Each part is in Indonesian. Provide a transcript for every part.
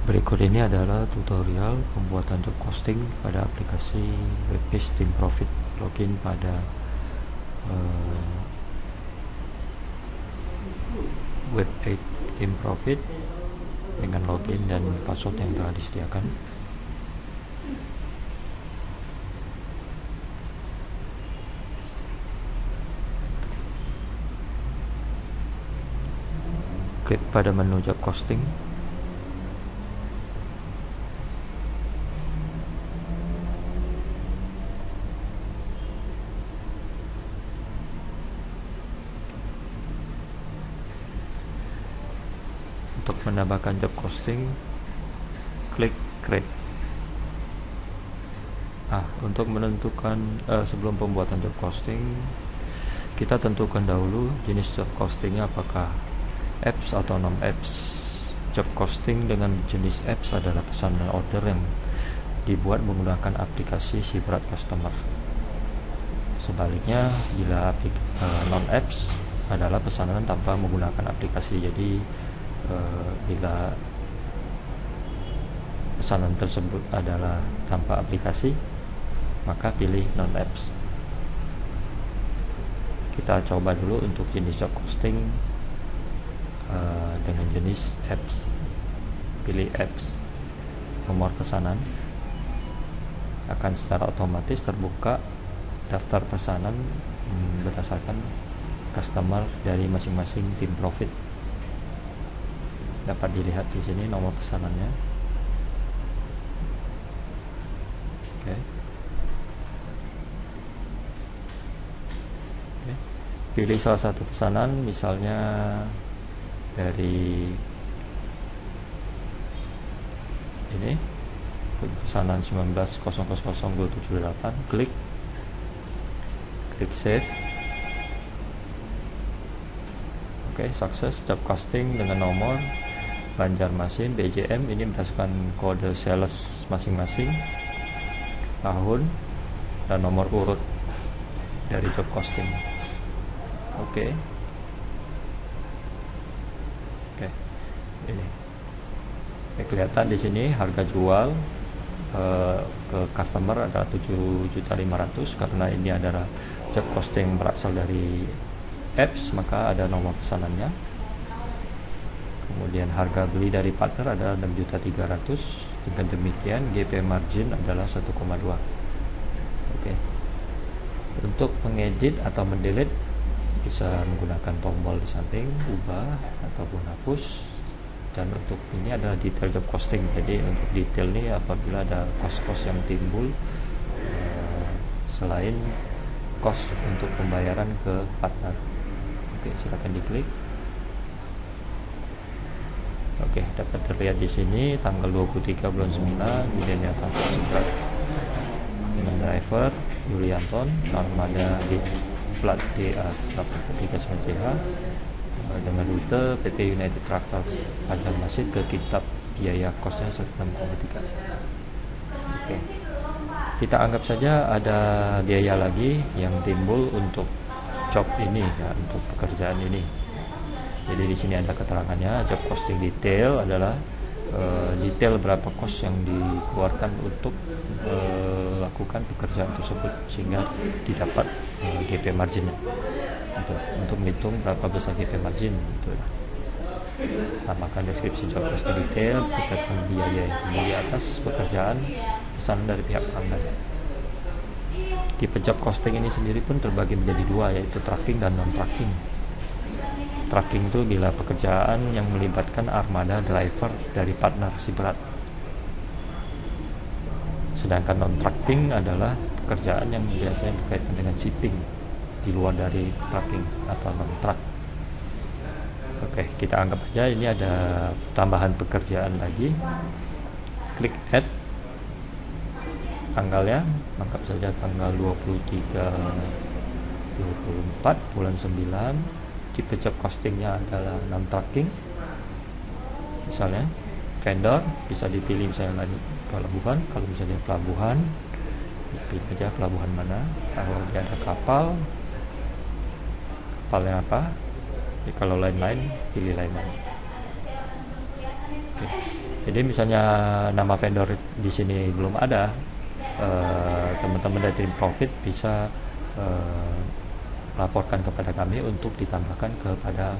Berikut ini adalah tutorial pembuatan job posting pada aplikasi Webpage Team Profit. Login pada Webpage Team Profit dengan login dan password yang telah disediakan. Klik pada menu job posting. Untuk menambahkan job posting, klik create. Untuk menentukan sebelum pembuatan job posting, kita tentukan dahulu jenis job postingnya, apakah apps atau non apps. Job posting dengan jenis apps adalah pesanan order yang dibuat menggunakan aplikasi si berat customer. Sebaliknya, bila non apps adalah pesanan tanpa menggunakan aplikasi. Jadi bila pesanan tersebut adalah tanpa aplikasi, maka pilih non apps. Kita coba dulu untuk jenis job posting dengan jenis apps. Pilih apps. Nomor pesanan akan secara otomatis terbuka daftar pesanan berdasarkan customer dari masing-masing tim profit. Dapat dilihat di sini nomor pesanannya. Oke. Pilih salah satu pesanan, misalnya dari ini, pesanan 19.00.278. Klik save. Oke, sukses. Job posting dengan nomor Banjarmasin BJM, ini berdasarkan kode sales masing-masing, tahun, dan nomor urut dari job posting. Oke, ini kelihatan di sini harga jual ke customer adalah 7.500.000. Karena ini adalah job posting berasal dari apps, maka ada nomor pesanannya. Kemudian harga beli dari partner adalah 6.300.000. Dengan demikian GP margin adalah 1,2. Oke. Untuk mengedit atau mendelete bisa menggunakan tombol di samping, ubah ataupun hapus. Dan untuk ini adalah detail job posting. Jadi untuk detail ini apabila ada cost-cost yang timbul selain cost untuk pembayaran ke partner. Oke, silakan diklik. Oke, dapat terlihat di sini tanggal 23 bulan 9, Milenia Transport dengan driver Yulianton, armada di plat DA839CH dengan rute PT United Tractor Banjarmasin ke Kitab. Biaya kosnya 6,3. Oke, kita anggap saja ada biaya lagi yang timbul untuk job ini ya, untuk pekerjaan ini. Jadi di sini ada keterangannya. Job posting detail adalah detail berapa kos yang dikeluarkan untuk lakukan pekerjaan tersebut, sehingga didapat GP margin untuk menghitung berapa besar GP margin. Tambahkan deskripsi job posting detail, berdasarkan biaya yang timbul di atas pekerjaan, pesanan dari pihak pelanggan. Tipe job posting ini sendiri pun terbagi menjadi dua, yaitu tracking dan non tracking. Tracking itu bila pekerjaan yang melibatkan armada driver dari partner si berat. Sedangkan non-tracking adalah pekerjaan yang biasanya berkaitan dengan shipping di luar dari tracking atau non-track. Oke, kita anggap aja ini ada tambahan pekerjaan lagi. Klik add. Tanggalnya anggap saja tanggal 24 bulan 9. Tipe job postingnya adalah non tracking. Misalnya vendor bisa dipilih, misalnya pelabuhan. Kalau misalnya pelabuhan, pilih aja pelabuhan mana. Kalau dia ada kapalnya apa. Kalau lain-lain, pilih lain-lain. Oke. Jadi misalnya nama vendor di sini belum ada, teman-teman dari tim profit bisa laporkan kepada kami untuk ditambahkan kepada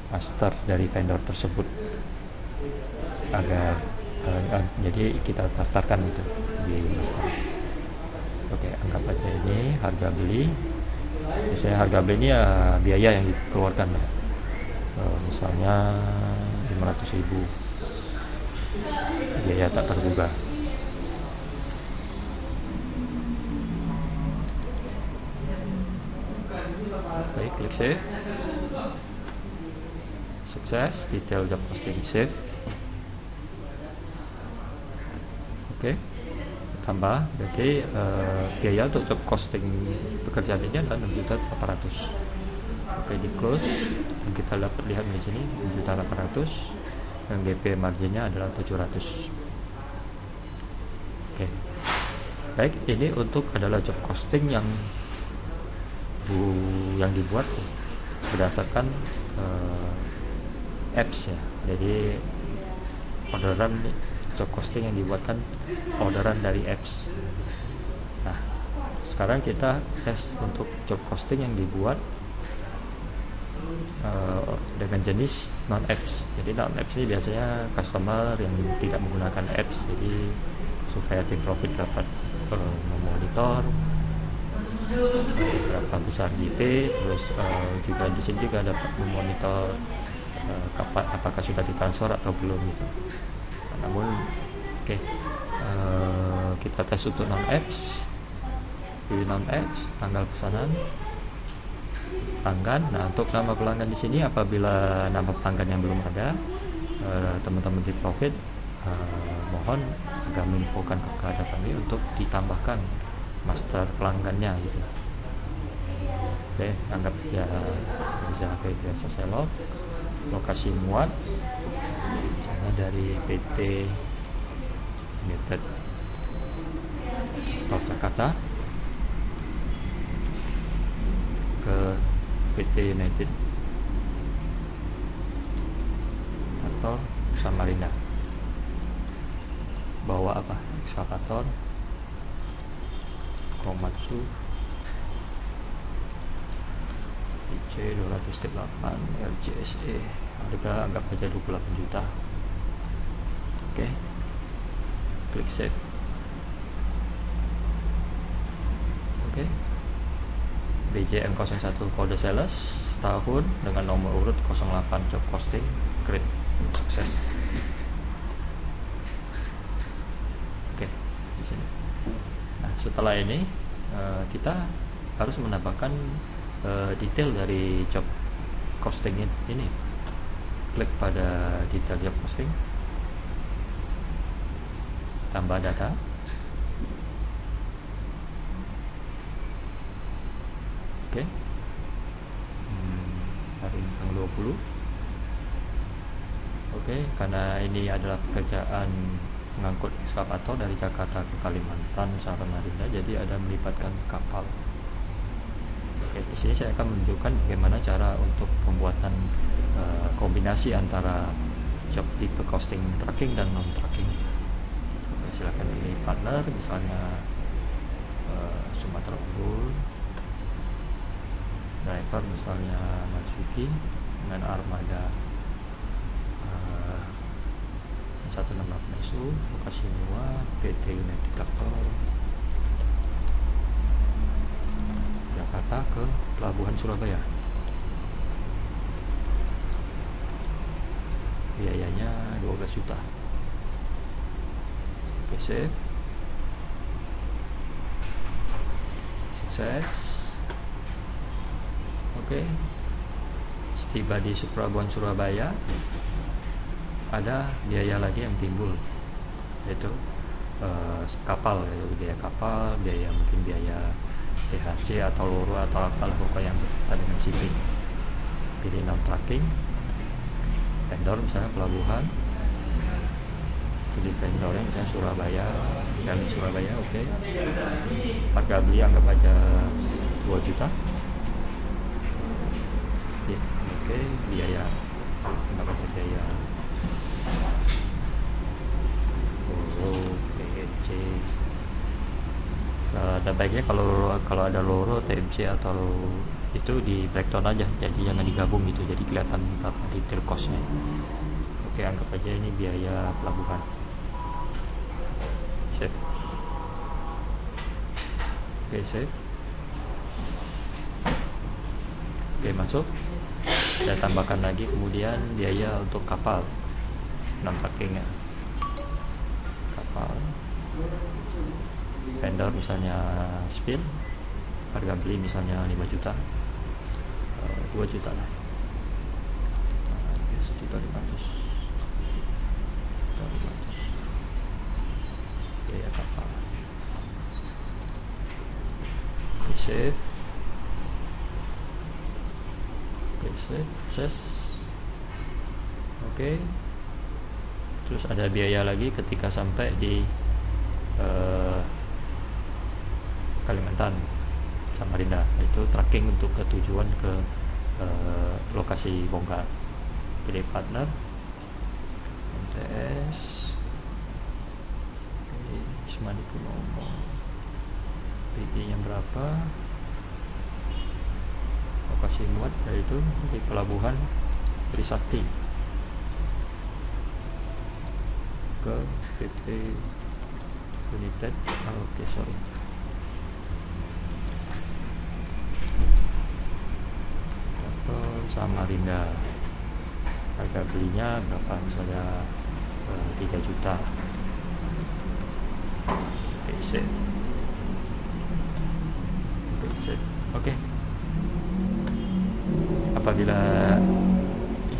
master dari vendor tersebut, agar jadi kita daftarkan itu di master. Oke, anggap aja ini harga beli. Misalnya harga beli ini ya biaya yang dikeluarkan ya. Misalnya 500.000, biaya tak terduga. Baik, klik save. Sukses, detail job posting save. Oke, tambah. Jadi biaya untuk job costing pekerjaan ini adalah 6.800.000. Oke, di close. Dan kita dapat lihat di sini 6.800.000 dan GP marginnya adalah 700. Oke, baik, ini untuk adalah job costing yang dibuat berdasarkan apps ya. Jadi orderan job costing yang dibuatkan orderan dari apps. Nah, sekarang kita tes untuk job costing yang dibuat dengan jenis non apps. Jadi non apps ini biasanya customer yang tidak menggunakan apps, jadi supaya tim profit dapat memonitor berapa besar GP, terus juga di sini juga dapat memonitor apakah sudah ditransfer atau belum gitu. Namun oke, kita tes untuk non apps. Pilih non apps, tanggal pesanan, pelanggan. Nah, untuk nama pelanggan di sini apabila nama pelanggan yang belum ada, teman-teman di profit mohon agak menginfokan kepada kami untuk ditambahkan master pelanggannya gitu. Oke, anggap aja bisa kayak biasa selok. Lokasi muat misalnya dari PT United atau Jakarta ke PT United atau Samarinda. Bawa apa? Ekskavator Komatsu IC 208 RJSE, harga anggap aja 28 juta. Oke, klik save. Oke, BJM 01 kode sales tahun dengan nomor urut 08 job posting create, sukses. Oke, di sini. Nah, setelah ini kita harus menambahkan detail dari job costing ini. Klik pada detail job costing, tambah data. Oke, hari tanggal 20. Oke, karena ini adalah pekerjaan mengangkut ekskavator dari Jakarta ke Kalimantan Samarinda, jadi ada melibatkan kapal. Oke, di sini saya akan menunjukkan bagaimana cara untuk pembuatan kombinasi antara job tipe costing tracking dan non tracking. Oke, silakan pilih partner, misalnya Sumatera Unggul, driver misalnya Matsuki dengan armada 16 Mesu, lokasi muat PT United Tractor Jakarta ke Pelabuhan Surabaya. Biayanya 12 juta. Oke, save. Sukses. Oke, setiba di Pelabuhan Surabaya ada biaya lagi yang timbul, yaitu kapal, yaitu biaya kapal, biaya mungkin biaya THC atau loro atau apalah pokoknya yang berkaitan dengan shipping. Pilih non tracking, vendor misalnya pelabuhan, pilih vendornya misalnya Surabaya, kali Surabaya. Oke, harga beli anggap aja 2 juta ya. Oke, biaya anggap aja biaya ada baiknya kalau ada loro TMC atau itu di breakdown aja, jadi jangan digabung gitu, jadi kelihatan berapa detail costnya. Oke, anggap aja ini biaya pelabuhan. Save. Oke, save. Oke, masuk. Saya tambahkan lagi kemudian biaya untuk kapal non-packingnya. Kapal vendor misalnya spin, harga beli misalnya 5 juta, 2 juta lah, 1.500.000, biaya kapal. Oke, save. Oke, save, sukses. Oke, terus ada biaya lagi ketika sampai di Kalimantan Samarinda, itu tracking untuk ketujuan ke lokasi bongkar. Pilih partner, MTS, Ismadi Purnomo, PG nya berapa, lokasi muat yaitu di pelabuhan Trisakti ke PT United. Oke, sorry. Samarinda, harga belinya berapa, misalnya 3 juta. Oke, save. Oke, save. Oke, apabila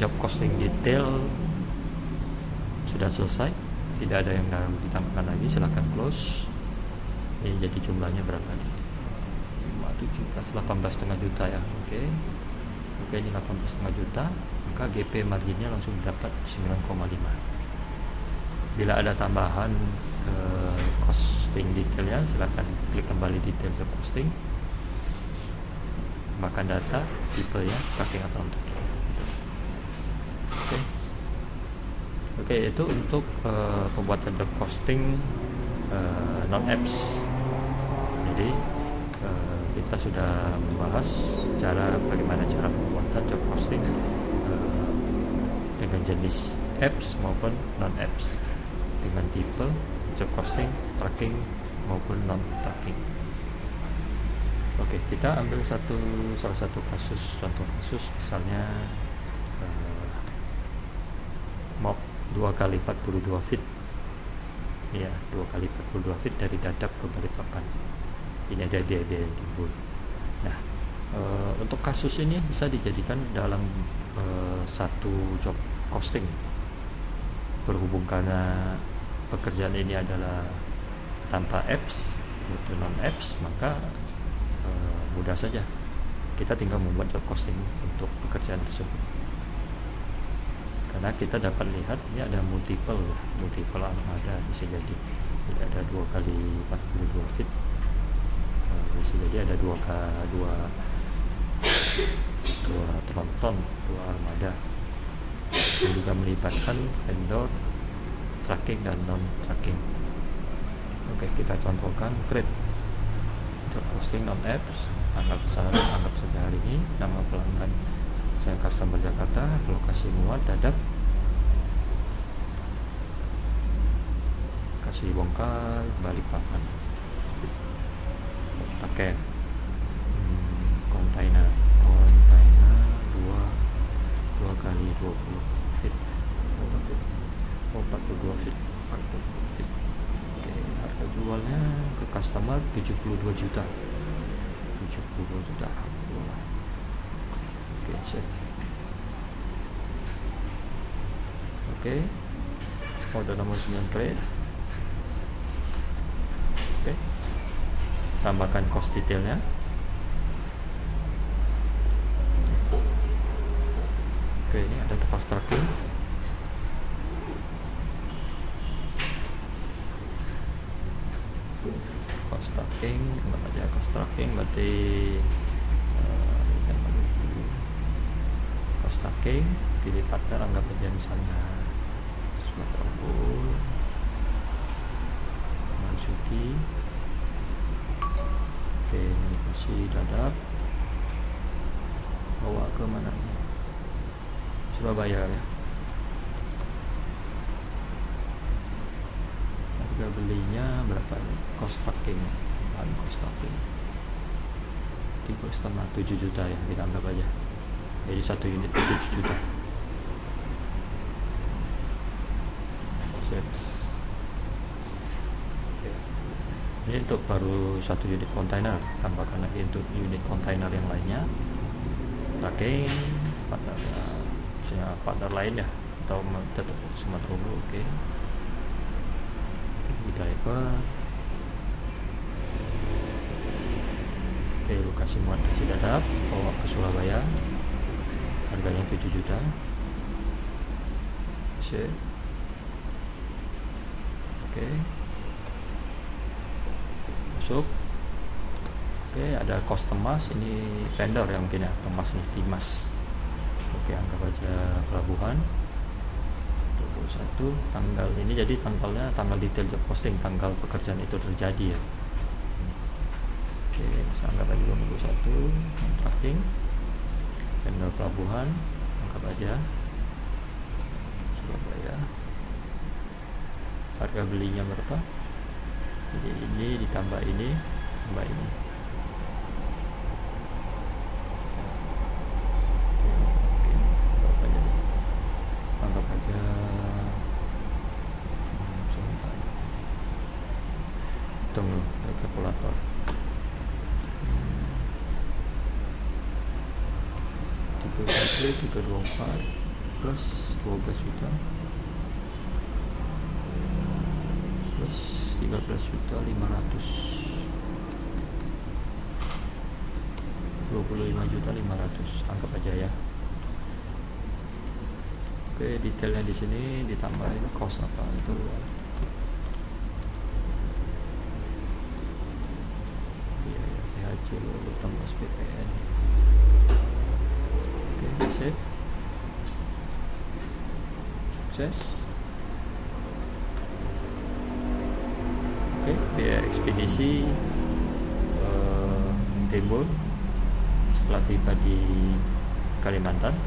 job costing detail sudah selesai, tidak ada yang harus ditambahkan lagi, silahkan close. Ini jadi jumlahnya berapa nih? 5, 17, 18,5 juta ya. Oke, ini 18,5 juta, maka GP marginnya langsung dapat 9,5. Bila ada tambahan costing detailnya, silahkan klik kembali detail job costing, bahkan data tipe ya, tracking atau non tracking. Oke, itu untuk pembuatan job costing non apps. Jadi kita sudah membahas bagaimana cara pembuatan job costing dengan jenis apps maupun non apps, dengan tipe job costing, tracking maupun non tracking. Oke, kita ambil salah satu contoh kasus, misalnya mob 2x42 feet ya, 2x42 feet dari Dadap ke Balikpapan. Ini ada biaya-biaya yang timbul. Nah, untuk kasus ini bisa dijadikan dalam satu job costing. Berhubung karena pekerjaan ini adalah tanpa apps, yaitu non apps, maka mudah saja kita tinggal membuat job costing untuk pekerjaan tersebut. Karena kita dapat lihat ini ada multiple armada, bisa jadi tidak ada 2x42 feet, bisa jadi ada 2 tronton, 2 armada, yang juga melibatkan vendor tracking dan non tracking. Oke, kita contohkan create job costing non apps, tanggal pesanan anggap saja hari ini, nama pelanggan saya customer Jakarta, lokasi muat Dadap, kasih bongkar Balikpapan, paket kontainer 2x20 feet, 42 feet. Oke, harga jualnya ke customer 72 juta. Alhamdulillah. Oke, save. Oke, order nomor 9 trade. Oke, tambahkan cost detailnya. Oke, ini ada cost tracking. Cost tracking berarti cost tracking, pilih partner, anggap aja misalnya Sumatera Bull, Mansuki. lokasi Dadap, bawa ke mana nih? Surabaya ya. Harga belinya berapa nih? Cost packing, bahan cost packing 3,5 7 juta ya, kita anggap aja. Jadi satu unit 7 juta. Sip. Ini untuk baru satu unit kontainer, tambahkan lagi untuk unit kontainer yang lainnya. Tracking partner lain ya, atau tetap Sumatera Utara. Oke. Driver. Oke, lokasi muat di Dadap, bawa ke Surabaya. Harganya 7 juta. Sip. Oke. Masuk. Oke, ada cost Temas, ini vendor ya mungkin ya, Temas nih, Timas. Oke, anggap aja pelabuhan 21 tanggal ini, jadi tanggalnya tanggal detail job posting, tanggal pekerjaan itu terjadi ya. Oke, saya anggap aja 21 tracking vendor pelabuhan, anggap aja Surabaya. Harga belinya berapa? Jadi ini ditambah ini, tambah ini. Anggap aja hitung kalkulator. 324 plus 12 juta plus 13 juta 500, 25 juta 500, anggap aja ya. Oke, detailnya di sini ditambahin cost apa itu. Biaya THC tambah PPN. Oke, save. Sukses. Oke, biaya ekspedisi Timbul setelah tiba di Kalimantan.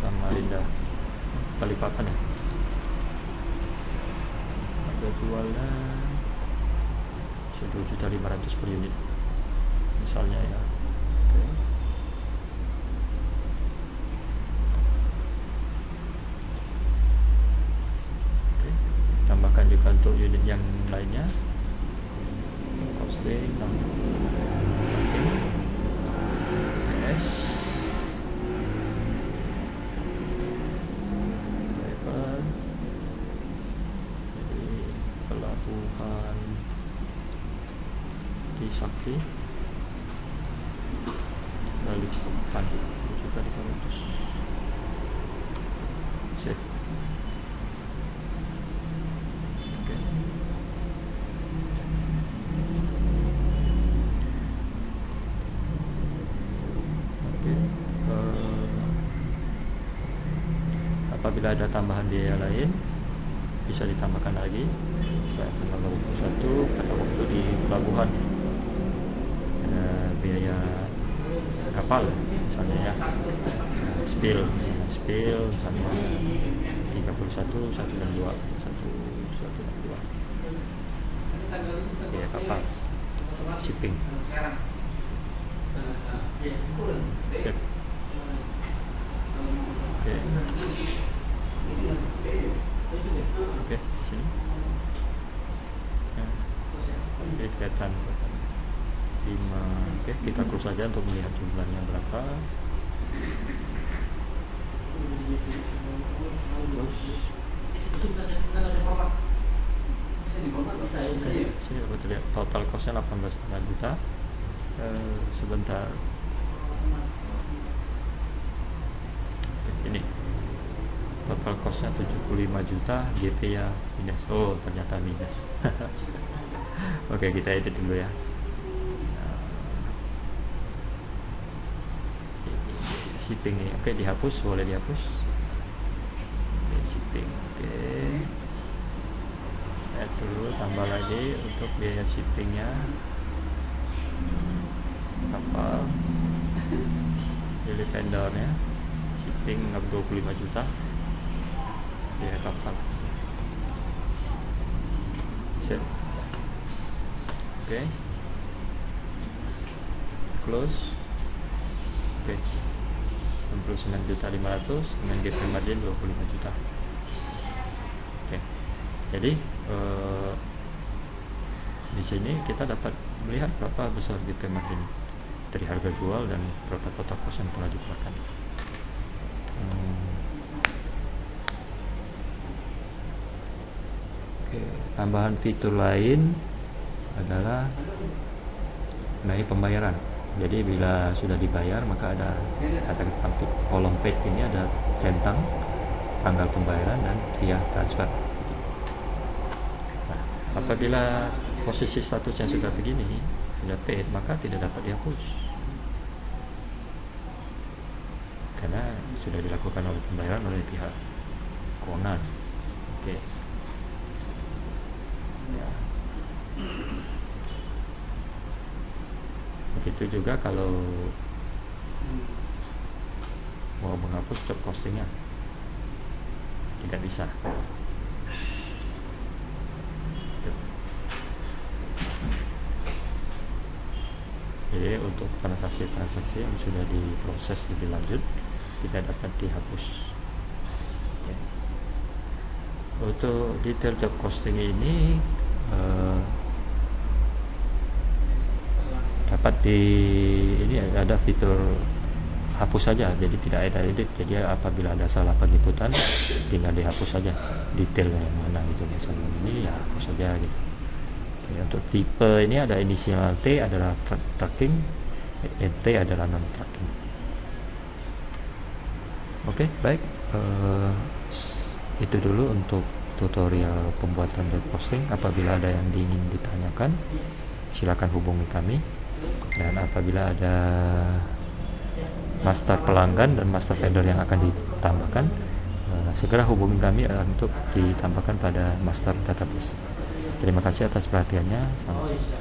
Samarinda, Balikpapan ya. Harga jualnya 1.500.000 per unit misalnya ya. Oke. Oke, tambahkan juga untuk unit yang lainnya. Costing, TS, pelabuhan di Sakti, Balikpapan 7.500. Sip. Oke. Oke. Apabila ada tambahan biaya lain bisa ditambahkan lagi. Saya tanggal 21 pada waktu di pelabuhan, biaya kapal misalnya ya, spill misalnya 31 162 biaya kapal shipping. Oke. Oke, sini. Oke, kelihatan 5. Oke, kita close saja untuk melihat jumlahnya berapa. Sini dapat terlihat total costnya 18,5 juta. Sebentar. Ini total costnya 75 juta, GP ya minus. Oh, ternyata minus. Oke, kita edit dulu ya. shipping nih. Oke, dihapus, boleh dihapus. Oke, shipping. Oke, add dulu, tambah lagi untuk biaya shippingnya kapal, pilih vendornya, shipping 25 juta biaya kapal. Set. Oke, close. Oke, 69.500.000 dengan GP margin 25 juta. Oke, jadi di sini kita dapat melihat berapa besar GP margin dari harga jual dan berapa total cost yang telah dikeluarkan. Oke, tambahan fitur lain adalah mengenai pembayaran. Jadi bila sudah dibayar maka ada kolom paid ini ada centang tanggal pembayaran dan via transfer. Nah, apabila posisi statusnya sudah begini, sudah paid, maka tidak dapat dihapus karena sudah dilakukan oleh pembayaran oleh pihak keuangan. Oke. Ya. Begitu juga kalau mau menghapus job postingnya, tidak bisa. Jadi untuk transaksi-transaksi yang sudah diproses lebih lanjut tidak dapat dihapus. Oke. Untuk detail job posting ini dapat ini ada fitur hapus saja, jadi tidak ada edit. Jadi apabila ada salah penginputan tinggal dihapus saja detailnya yang mana gitu, misalnya ini ya hapus saja gitu. Ya, untuk tipe ini ada inisial T adalah tracking, T adalah non tracking. Oke, baik, itu dulu untuk tutorial pembuatan job posting. Apabila ada yang ingin ditanyakan silakan hubungi kami, dan apabila ada master pelanggan dan master vendor yang akan ditambahkan, segera hubungi kami untuk ditambahkan pada master database. Terima kasih atas perhatiannya. Selamat siang.